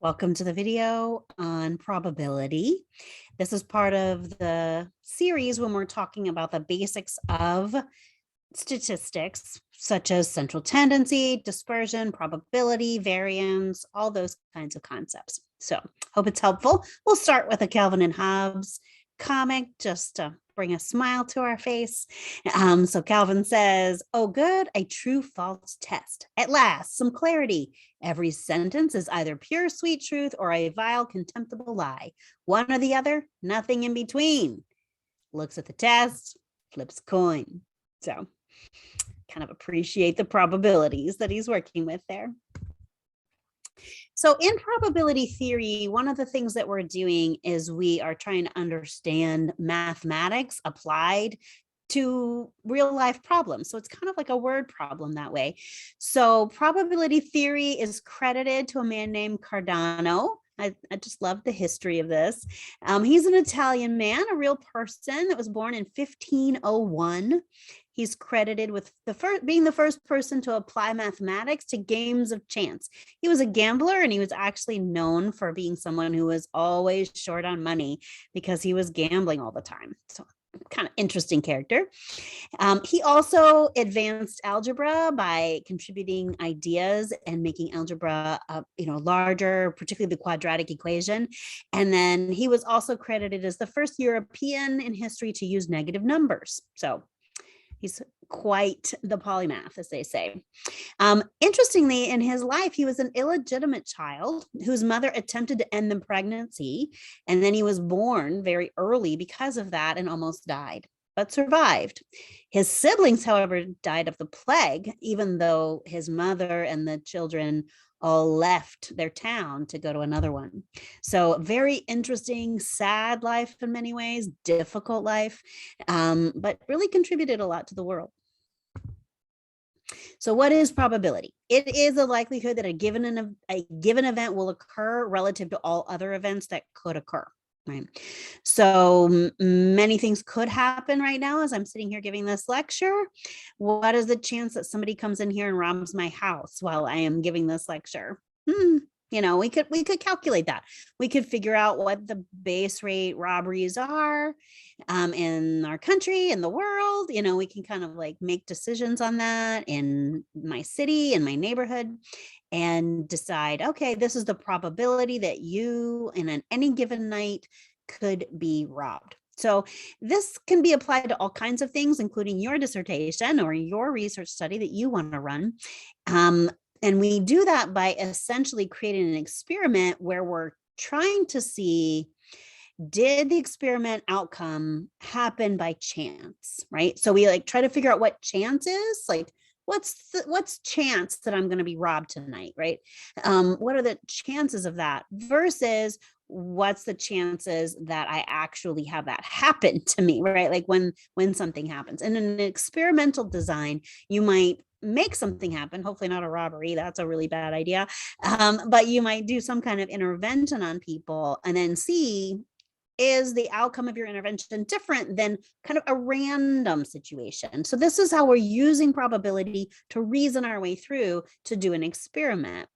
Welcome to the video on probability. This is part of the series when we're talking about the basics of statistics, such as central tendency, dispersion, probability, variance, all those kinds of concepts. So hope it's helpful. We'll start with a Calvin and Hobbes comic just to bring a smile to our face. So Calvin says, "Oh, good, a true false test. At last, some clarity. Every sentence is either pure sweet truth or a vile contemptible lie. One or the other, nothing in between." Looks at the test, flips a coin. So kind of appreciate the probabilities that he's working with there. So in probability theory, one of the things that we're doing is we are trying to understand mathematics applied to real life problems. So it's kind of like a word problem that way. So probability theory is credited to a man named Cardano. I just love the history of this. He's an Italian man, a real person that was born in 1501. He's credited with being the first person to apply mathematics to games of chance. He was a gambler, and he was actually known for being someone who was always short on money because he was gambling all the time. So kind of interesting character. He also advanced algebra by contributing ideas and making algebra, larger, particularly the quadratic equation. And then he was also credited as the first European in history to use negative numbers. So he's quite the polymath, as they say. Interestingly, in his life, he was an illegitimate child whose mother attempted to end the pregnancy, and then he was born very early because of that and almost died, but survived. His siblings, however, died of the plague, even though his mother and the children all left their town to go to another one. So very interesting, sad life in many ways, difficult life, but really contributed a lot to the world. So what is probability? It is a likelihood that a given event will occur relative to all other events that could occur. Right. So many things could happen right now as I'm sitting here giving this lecture. What is the chance that somebody comes in here and robs my house while I am giving this lecture? We could calculate that. We could figure out what the base rate robberies are in our country, in the world. We can kind of like make decisions on that in my city, in my neighborhood, and decide, okay, this is the probability that you in any given night could be robbed. So this can be applied to all kinds of things, including your dissertation or your research study that you want to run. And we do that by essentially creating an experiment where we're trying to see, did the experiment outcome happen by chance, right? So we try to figure out what chance is, like what's chance that I'm going to be robbed tonight, right? What are the chances of that versus what's the chances that I actually have that happen to me, right? Like when something happens. And in an experimental design, you might make something happen, hopefully not a robbery, that's a really bad idea, but you might do some kind of intervention on people and then see, is the outcome of your intervention different than kind of a random situation? So this is how we're using probability to reason our way through to do an experiment.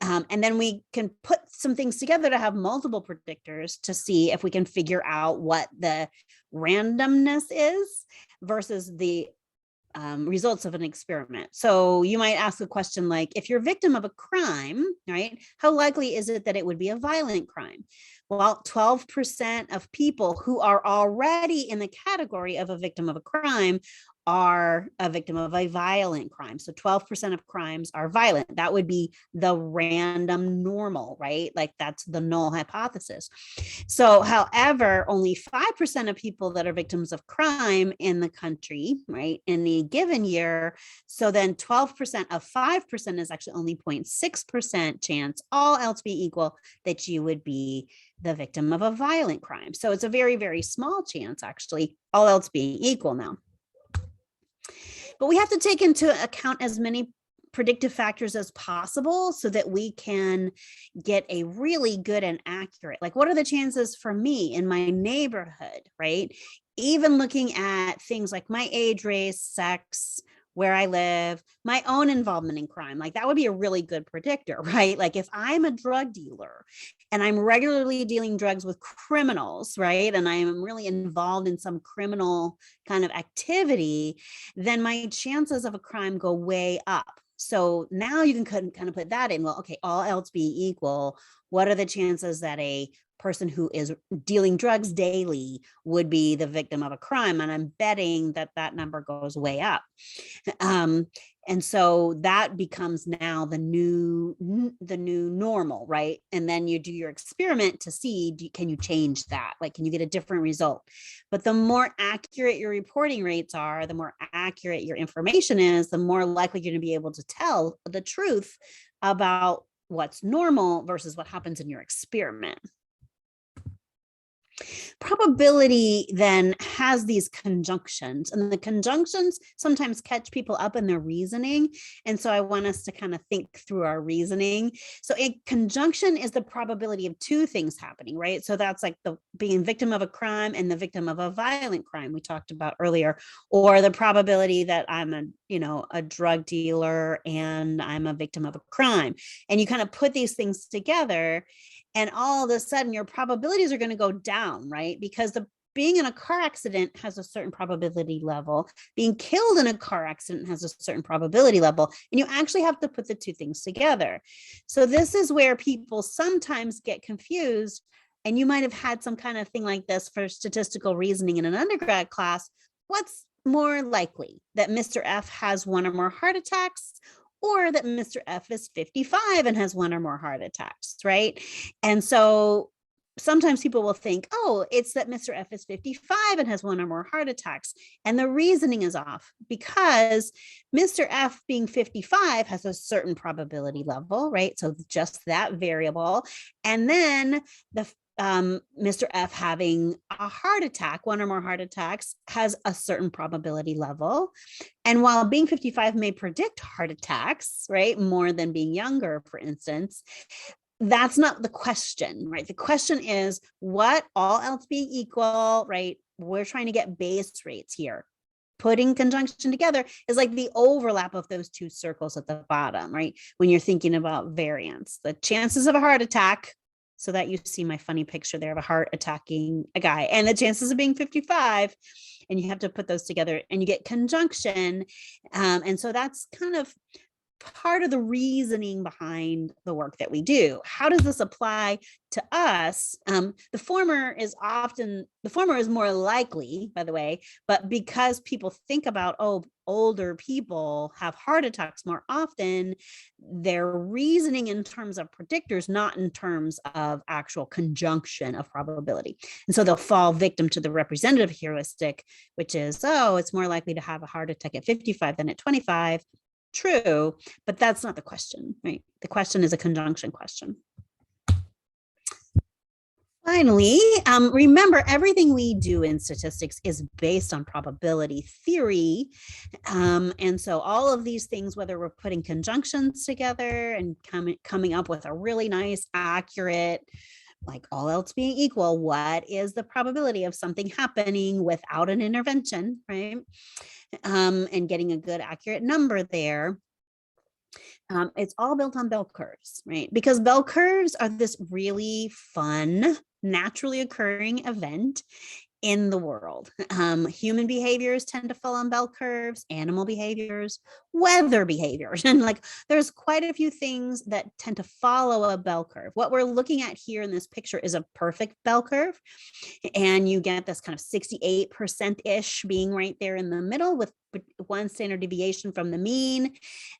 And then we can put some things together to have multiple predictors to see if we can figure out what the randomness is versus the results of an experiment. So you might ask a question like, if you're a victim of a crime, right, how likely is it that it would be a violent crime? Well, 12% of people who are already in the category of a victim of a crime are a victim of a violent crime. So 12% of crimes are violent. That would be the random normal, right? Like that's the null hypothesis. So, however, only 5% of people that are victims of crime in the country, right, in the given year. So then 12% of 5% is actually only 0.6% chance, all else be equal, that you would be the victim of a violent crime. So it's a very, very small chance, actually, all else being equal now. But we have to take into account as many predictive factors as possible so that we can get a really good and accurate, like what are the chances for me in my neighborhood, right? Even looking at things like my age, race, sex, where I live, my own involvement in crime. Like that would be a really good predictor, right? Like if I'm a drug dealer and I'm regularly dealing drugs with criminals, right? And I'm really involved in some criminal kind of activity, then my chances of a crime go way up. So now you can kind of put that in. Well, okay, all else being equal, what are the chances that a person who is dealing drugs daily would be the victim of a crime? And I'm betting that that number goes way up. And so that becomes now the new normal, right? And then you do your experiment to see, can you change that? Like, can you get a different result? But the more accurate your reporting rates are, the more accurate your information is, the more likely you're going to be able to tell the truth about what's normal versus what happens in your experiment. Probability then has these conjunctions, and the conjunctions sometimes catch people up in their reasoning. And so I want us to kind of think through our reasoning. So a conjunction is the probability of two things happening, right? So that's like the being victim of a crime and the victim of a violent crime we talked about earlier, or the probability that I'm a drug dealer and I'm a victim of a crime. And you kind of put these things together, and all of a sudden your probabilities are going to go down, right? Because being in a car accident has a certain probability level. Being killed in a car accident has a certain probability level. And you actually have to put the two things together. So this is where people sometimes get confused. And you might have had some kind of thing like this for statistical reasoning in an undergrad class. What's more likely, that Mr. F has one or more heart attacks, or that Mr. F is 55 and has one or more heart attacks, right? And so sometimes people will think, oh, it's that Mr. F is 55 and has one or more heart attacks. And the reasoning is off, because Mr. F being 55 has a certain probability level, right? So just that variable. And then Mr. F having a heart attack, one or more heart attacks, has a certain probability level. And while being 55 may predict heart attacks, right, more than being younger, for instance, that's not the question, right? The question is, what, all else being equal, right? We're trying to get base rates here. Putting conjunction together is like the overlap of those two circles at the bottom, right? When you're thinking about variance, the chances of a heart attack, so that you see my funny picture there of a heart attacking a guy, and the chances of being 55, and you have to put those together and you get conjunction. And so that's kind of part of the reasoning behind the work that we do. How does this apply to us? The former is more likely, by the way, but because people think about, oh, older people have heart attacks more often, they're reasoning in terms of predictors, not in terms of actual conjunction of probability. And so they'll fall victim to the representative heuristic, which is, oh, it's more likely to have a heart attack at 55 than at 25. True, but that's not the question, right? The question is a conjunction question. Finally, remember, everything we do in statistics is based on probability theory. And so all of these things, whether we're putting conjunctions together and coming up with a really nice, accurate, like all else being equal, what is the probability of something happening without an intervention, right? And getting a good, accurate number there. It's all built on bell curves, right? Because bell curves are this really fun, naturally occurring event in the world. Human behaviors tend to fall on bell curves, animal behaviors, weather behaviors. And like, there's quite a few things that tend to follow a bell curve. What we're looking at here in this picture is a perfect bell curve. And you get this kind of 68%-ish being right there in the middle with one standard deviation from the mean.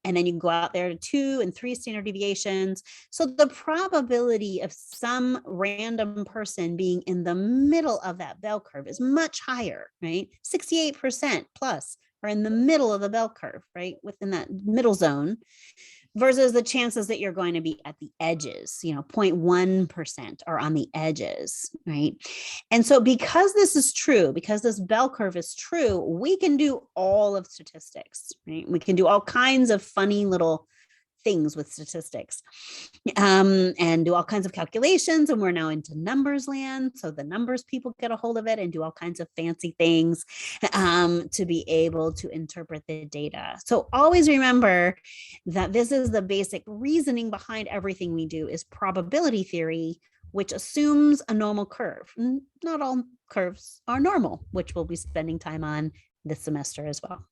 And then you can go out there to 2 and 3 standard deviations. So the probability of some random person being in the middle of that bell curve is much higher, right? 68% plus are in the middle of the bell curve, right? Within that middle zone, versus the chances that you're going to be at the edges, 0.1% are on the edges, right? And so because this is true, because this bell curve is true, we can do all of statistics, right? We can do all kinds of funny little things with statistics, and do all kinds of calculations. And we're now into numbers land. So the numbers people get a hold of it and do all kinds of fancy things to be able to interpret the data. So always remember that this is the basic reasoning behind everything we do is probability theory, which assumes a normal curve. Not all curves are normal, which we'll be spending time on this semester as well.